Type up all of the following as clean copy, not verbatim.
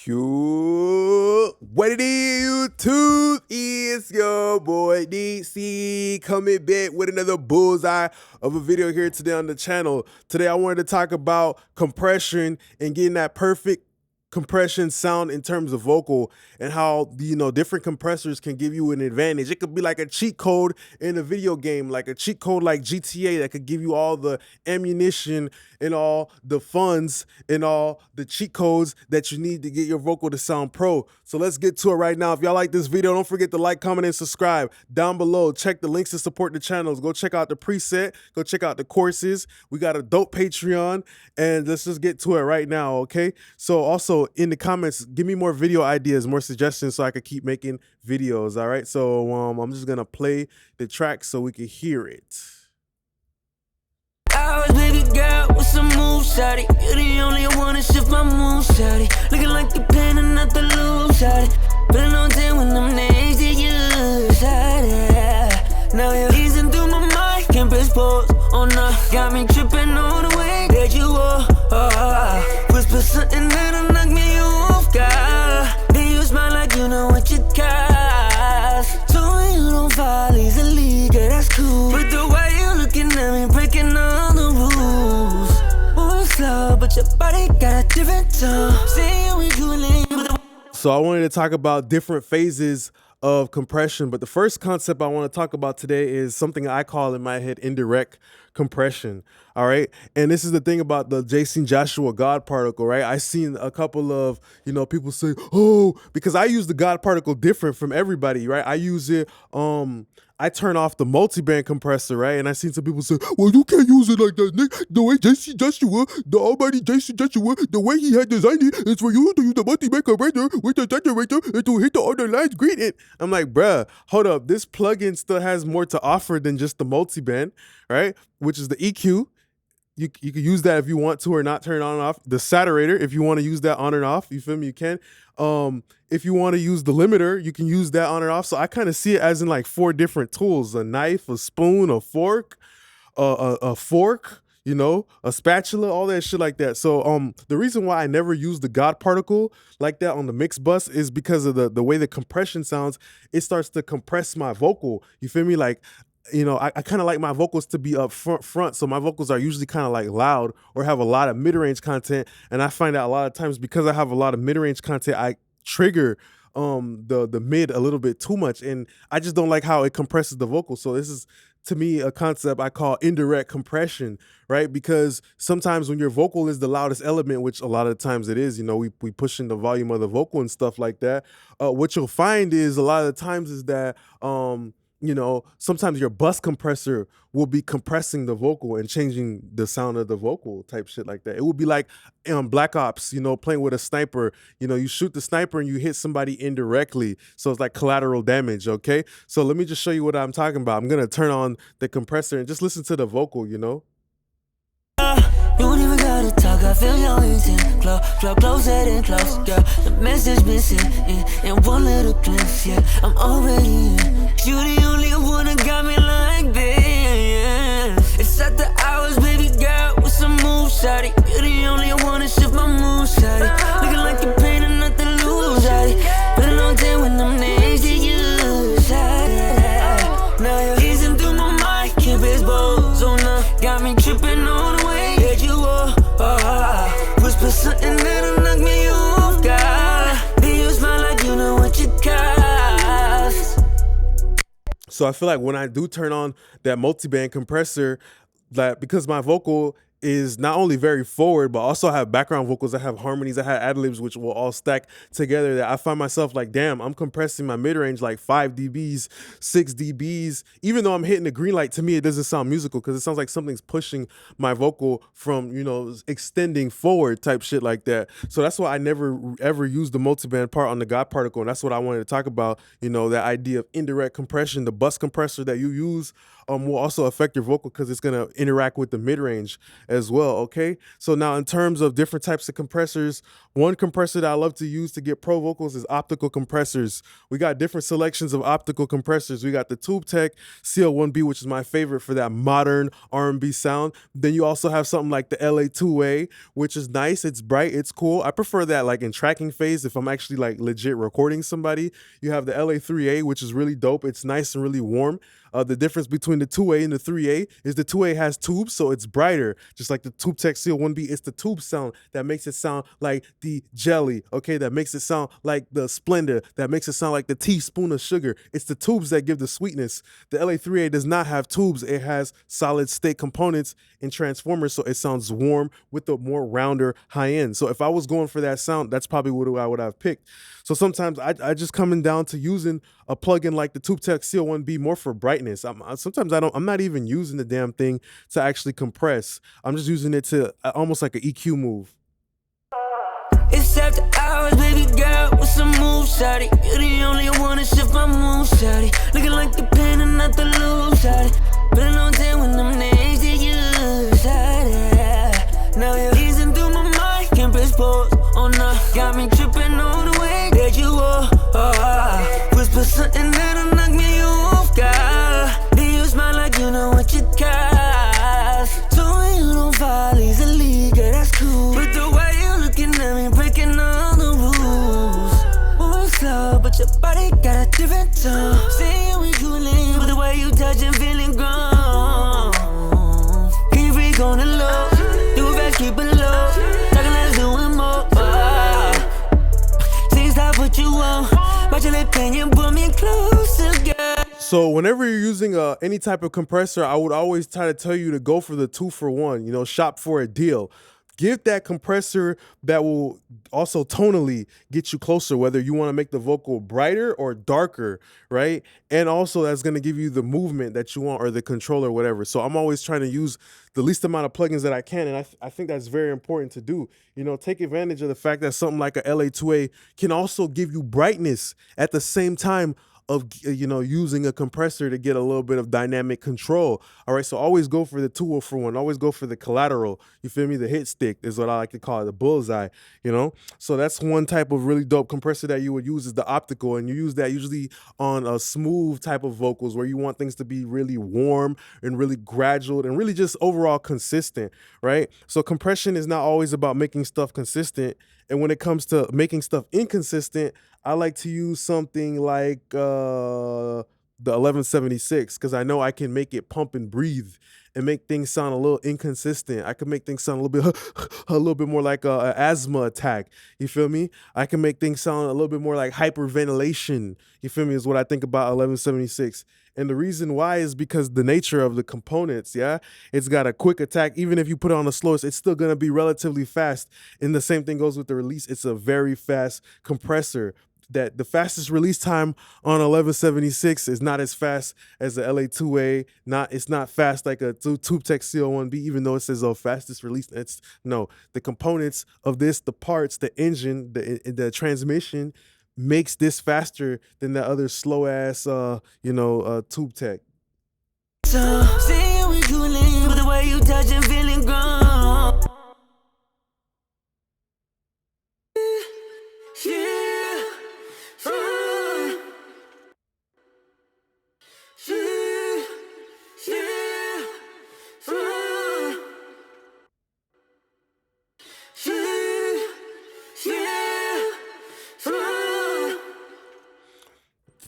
What it is, YouTube? It's your boy DC coming back with another bullseye of a video here today on the channel. Today I wanted to talk about compression and getting that perfect compression sound in terms of vocal and how different compressors can give you an advantage. It could be like a cheat code in a video game, like a cheat code like GTA that could give you all the ammunition and all the funds and all the cheat codes that you need to get your vocal to sound pro. So let's get to it right now. If y'all like this video, don't forget to like, comment, and subscribe. Down below, check the links to support the channels. Go check out the preset, go check out the courses. We got a dope Patreon, and let's just get to it right now, okay? So also in the comments, give me more video ideas, more suggestions so I could keep making videos, all right? So I'm just gonna play the track so we can hear it. Baby girl with some moves, shawty. You're the only one to shift my mood, shawty. Looking like the pen and not the lose, shawty. Been on 10 when I'm next to you, shawty. Now you're easing through my mind, can't press pause. Oh no, got me tripping on the way that you are. Whisper something that'll knock me off guard. Then you smile like you know what you got. So you don't fall easily, girl, that's cool. But the way you looking at me, breaking all the rules. Moving slow, but your body got a different tone. Saying we cooling. So I wanted to talk about different phases of compression, but the first concept I want to talk about today is something I call in my head indirect compression. All right, and this is the thing about the Jason Joshua God particle, right? I seen a couple of people say, oh, because I use the God particle different from everybody, right? I use it I turn off the multi-band compressor, right? And I seen some people say, well, you can't use it like that, Nick. The way Jason Joshua, the almighty Jason Joshua, the way he had designed it is for you to use the multi-band compressor with the saturator and to hit the other lines green it. I'm like, bruh, hold up. This plugin still has more to offer than just the multi-band, right? Which is the EQ. You can use that if you want to or not turn it on and off. The saturator, if you want to use that on and off, you feel me? You can. If you want to use the limiter, you can use that on and off. So I kind of see it as in like 4 different tools: a knife, a spoon, a fork, a fork, a spatula, all that shit like that. So the reason why I never use the God particle like that on the mix bus is because of the way the compression sounds. It starts to compress my vocal. You feel me? Like, I kind of like my vocals to be up front. So my vocals are usually kind of like loud or have a lot of mid-range content. And I find out a lot of times because I have a lot of mid-range content, I trigger the mid a little bit too much. And I just don't like how it compresses the vocal. So this is, to me, a concept I call indirect compression, right? Because sometimes when your vocal is the loudest element, which a lot of times it is, we pushing the volume of the vocal and stuff like that. What you'll find is a lot of the times is that, sometimes your bus compressor will be compressing the vocal and changing the sound of the vocal type shit like that. It would be like Black Ops, playing with a sniper. You shoot the sniper and you hit somebody indirectly. So it's like collateral damage, okay? So let me just show you what I'm talking about. I'm going to turn on the compressor and just listen to the vocal, You don't even gotta talk, I feel your intent. Closer and close, girl. The message missing in one little glimpse, yeah. I'm already in. You the only one that got me like this. It's at the hours, baby girl, with some moves, shawty. You the only one to shift my mood, shawty. Looking like the pain and not the lose, shawty. Been a long time when I'm next to you, shawty. Now you're easing through my mind, can't press pause. Oh no, got me tripping on the way that you are. Whisper something that'll knock me off guard. Then you smile like you know what you got. So I feel like when I do turn on that multi-band compressor, that because my vocal is not only very forward, but also have background vocals, I have harmonies, I have ad-libs, which will all stack together, that I find myself like, damn, I'm compressing my mid-range like 5 dBs, 6 dBs. Even though I'm hitting the green light, to me, it doesn't sound musical because it sounds like something's pushing my vocal from, extending forward type shit like that. So that's why I never ever use the multi-band part on the God particle. And that's what I wanted to talk about, that idea of indirect compression. The bus compressor that you use will also affect your vocal because it's going to interact with the mid-range as well, okay? So now in terms of different types of compressors, One compressor that I love to use to get pro vocals is optical compressors. We got different selections of optical compressors. We got the TubeTech CO1B, which is my favorite for that modern R&B sound. Then you also have something like the LA2A, which is nice. It's bright. It's cool. I prefer that like in tracking phase if I'm actually like legit recording somebody. You have the LA3A, which is really dope. It's nice and really warm. The difference between the 2A and the 3A is the 2A has tubes, so it's brighter. Just like the TubeTech CO1B, it's the tube sound that makes it sound like the jelly, okay? That makes it sound like the Splendor, that makes it sound like the teaspoon of sugar. It's the tubes that give the sweetness. The LA3A does not have tubes. It has solid state components and transformers, so it sounds warm with a more rounder high end. So if I was going for that sound, that's probably what I would have picked. So sometimes I just coming down to using a plugin like the TubeTech CO1B more for brightness. Sometimes I'm not even using the damn thing to actually compress. I'm just using it to almost like an EQ move. It's after hours, baby girl, with some moves, shawty. You the only one to shift my mood, shawty. Looking like the pin and not the loop, shawty. Been a long time when them names to you, shawty. Now you're easing through my mind, can't press pause, oh no. Got me tripping on the way that you are. Whisper something that'll knock me off guard. Then you smile like you know what you got. So you don't fall easily, girl, that's cool. But the way you looking at me, breaking all the rules. Moving slow, but your body got a different tone. Saying we coolin', but the way you touchin', feeling grown. Can you freak on the low? Do it fast, keep it low. Talking less, doing more. See, stop what you want. Watch your lip and you pull me closer, girl. So whenever you're using any type of compressor, I would always try to tell you to go for the 2-for-1, you know, shop for a deal. Get that compressor that will also tonally get you closer, whether you want to make the vocal brighter or darker, right? And also that's going to give you the movement that you want or the control or whatever. So I'm always trying to use the least amount of plugins that I can. And I think that's very important to do. You know, take advantage of the fact that something like a LA2A can also give you brightness at the same time of, you know, using a compressor to get a little bit of dynamic control. All right, so always go for the 2-for-1. Always go for the collateral. You feel me? The hit stick is what I like to call it, the bullseye, you know? So that's one type of really dope compressor that you would use is the optical, and you use that usually on a smooth type of vocals where you want things to be really warm and really gradual and really just overall consistent, right? So compression is not always about making stuff consistent. And when it comes to making stuff inconsistent, I like to use something like the 1176 because I know I can make it pump and breathe and make things sound a little inconsistent. I can make things sound a little bit more like a asthma attack. You feel me? I can make things sound a little bit more like hyperventilation. You feel me? Is what I think about 1176. And the reason why is because the nature of the components, yeah? It's got a quick attack. Even if you put it on the slowest, it's still gonna be relatively fast. And the same thing goes with the release. It's a very fast compressor. That the fastest release time on 1176 is not as fast as the LA2A. It's not fast like a TubeTech CO1B, even though it says fastest release. It's no, the components of this, the parts, the engine, the transmission makes this faster than the other slow ass TubeTech. So, say we coolin', but the way you touchin', feeling grown.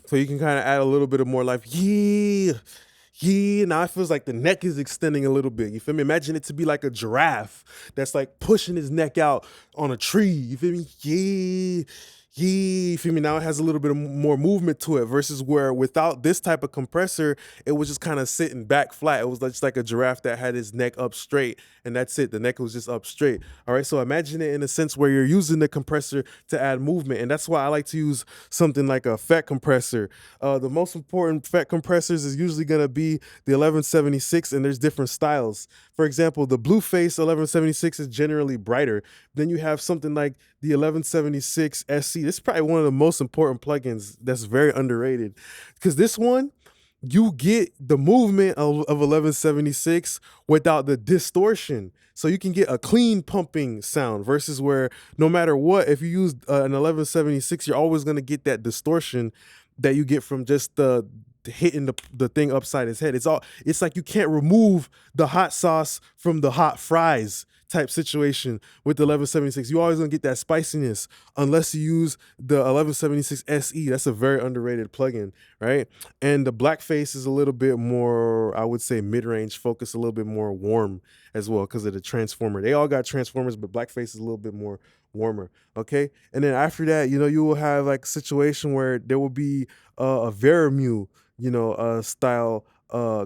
So you can kind of add a little bit of more life. Yeah. Now it feels like the neck is extending a little bit. You feel me? Imagine it to be like a giraffe that's like pushing his neck out on a tree. You feel me? Yeah. You feel me? Now it has a little bit of more movement to it versus where without this type of compressor, it was just kind of sitting back flat. It was just like a giraffe that had his neck up straight and that's it. The neck was just up straight. All right. So imagine it in a sense where you're using the compressor to add movement. And that's why I like to use something like a FET compressor. The most important FET compressors is usually going to be the 1176 and there's different styles. For example, the Blueface 1176 is generally brighter. Then you have something like the 1176 SC. This is probably one of the most important plugins that's very underrated because this one, you get the movement of 1176 without the distortion. So you can get a clean pumping sound versus where no matter what, if you use an 1176, you're always going to get that distortion that you get from just the hitting the thing upside his head. It's like you can't remove the hot sauce from the hot fries type situation with the 1176. You always gonna get that spiciness unless you use the 1176 SE. That's a very underrated plugin, right? And the blackface is a little bit more, I would say, mid-range focus, a little bit more warm as well because of the transformer. They all got transformers, but blackface is a little bit more warmer. Okay, and then after that, you will have like a situation where there will be a Veramu, style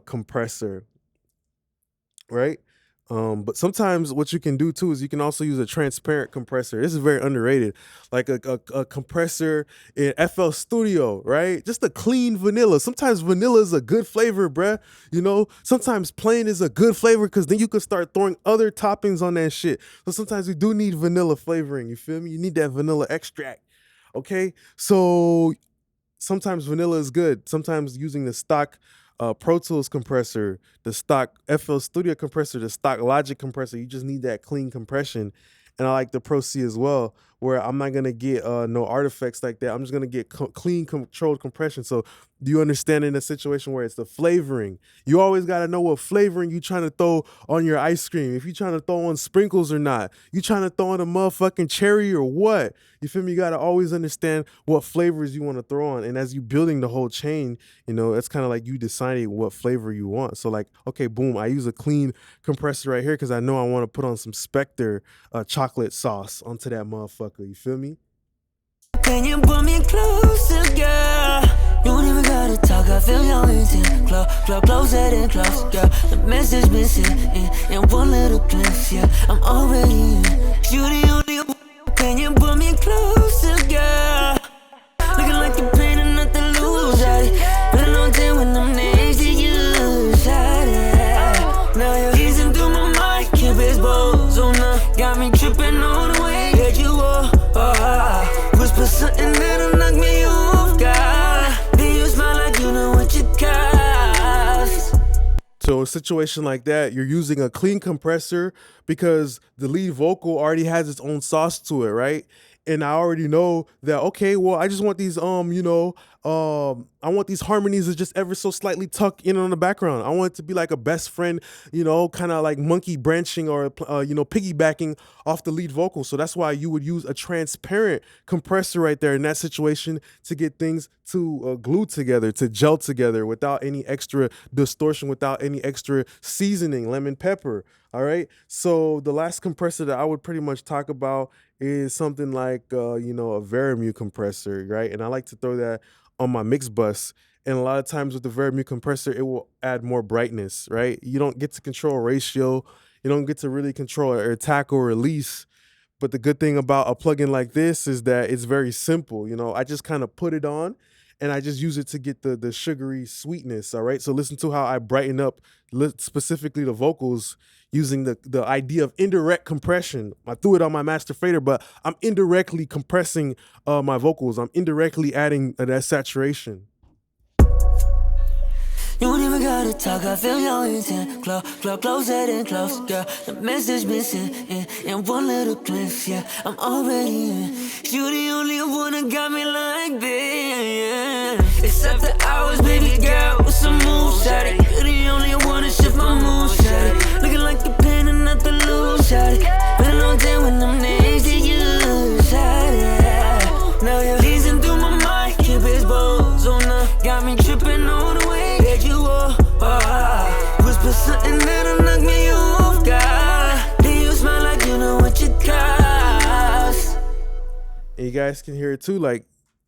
compressor, right? But sometimes what you can do too is you can also use a transparent compressor. This is very underrated, like a compressor in FL Studio, right? Just a clean vanilla. Sometimes vanilla is a good flavor, bruh. Sometimes plain is a good flavor because then you can start throwing other toppings on that shit. So sometimes you do need vanilla flavoring. You feel me? You need that vanilla extract. Okay, so sometimes vanilla is good. Sometimes using the stock Pro Tools compressor, the stock FL Studio compressor, the stock Logic compressor, you just need that clean compression. And I like the Pro C as well, where I'm not gonna get no artifacts like that. I'm just gonna get clean, controlled compression. So do you understand in a situation where it's the flavoring? You always gotta know what flavoring you trying to throw on your ice cream. If you trying to throw on sprinkles or not. You trying to throw on a motherfucking cherry or what? You feel me? You gotta always understand what flavors you want to throw on. And as you building the whole chain, it's kind of like you deciding what flavor you want. So like, okay, boom, I use a clean compressor right here because I know I want to put on some Spectre chocolate sauce onto that motherfucker. You feel me? Can you pull me closer, girl? You don't even gotta talk, I feel your intent. Closer than close, girl. The message been sent in one little glimpse, yeah. I'm already in. You the only one. Can you pull me closer, girl? Looking like you're painting nothing loose, shawty. Been a long time when I'm next to you, shawty. Now you're easing through my mind, keep it OZONE. Got me tripping all the way that you are. Whisper something that'll knock me off guard. Then you smile like you know what you got. So a situation like that, you're using a clean compressor because the lead vocal already has its own sauce to it, right? And I already know that, okay, well, I just want these I want these harmonies to just ever so slightly tuck in on the background. I want it to be like a best friend, kind of like monkey branching or piggybacking off the lead vocal. So that's why you would use a transparent compressor right there in that situation to get things to glue together, to gel together without any extra distortion, without any extra seasoning, lemon pepper. All right. So the last compressor that I would pretty much talk about is something like a Veramu compressor, right? And I like to throw that on my mix bus. And a lot of times with the Veramu compressor, it will add more brightness, right? You don't get to control ratio. You don't get to really control or attack or release. But the good thing about a plugin like this is that it's very simple. I just kind of put it on and I just use it to get the sugary sweetness. All right. So listen to how I brighten up specifically the vocals using the idea of indirect compression. I threw it on my master fader, but I'm indirectly compressing my vocals. I'm indirectly adding that saturation. You don't even gotta talk, I feel your intent. Closer than close, girl. The message been sent in one little glimpse, yeah. I'm already in. You the only one that got me like this. It's after hours, baby girl, with some moves, shawty. You the only one that shift my mood, shawty. Looking like the pain and not the lose, shawty. Been a long time when I'm next to you, shawty. Now you're easing through my mind, keep it OZONE. Got me tripping all the way that you are. Whisper something that'll knock me off guard. Then you smile like you know what you got. And you guys can hear it too, like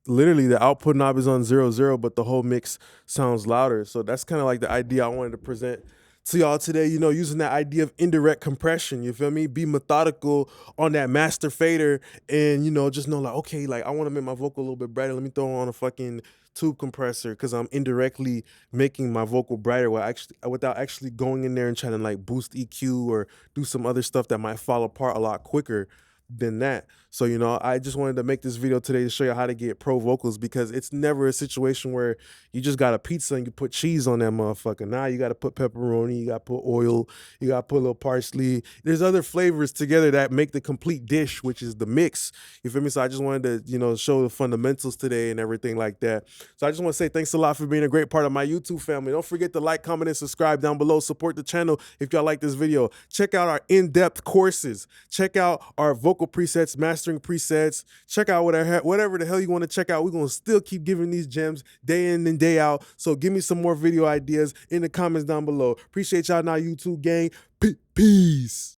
literally the output knob is on 0, but the whole mix sounds louder. So that's kind of like the idea I wanted to present to y'all today, using that idea of indirect compression. You feel me? Be methodical on that master fader and, just know like, okay, like I want to make my vocal a little bit brighter. Let me throw on a fucking tube compressor because I'm indirectly making my vocal brighter without actually going in there and trying to like boost EQ or do some other stuff that might fall apart a lot quicker. than that. So, you know, I just wanted to make this video today to show you how to get pro vocals, because it's never a situation where you just got a pizza and you put cheese on that motherfucker. Now you got to put pepperoni, you got to put oil, you got to put a little parsley. There's other flavors together that make the complete dish, which is the mix. You feel me? So I just wanted to, you know, show the fundamentals today and everything like that. So I just want to say thanks a lot for being a great part of my YouTube family. Don't forget to like, comment, and subscribe down below. Support the channel if y'all like this video. Check out our in-depth courses. Check out our vocal presets, mastering presets. Check out whatever the hell you want to check out. We're going to still keep giving these gems day in and day out. So give me some more video ideas in the comments down below. Appreciate y'all now, YouTube gang. Peace.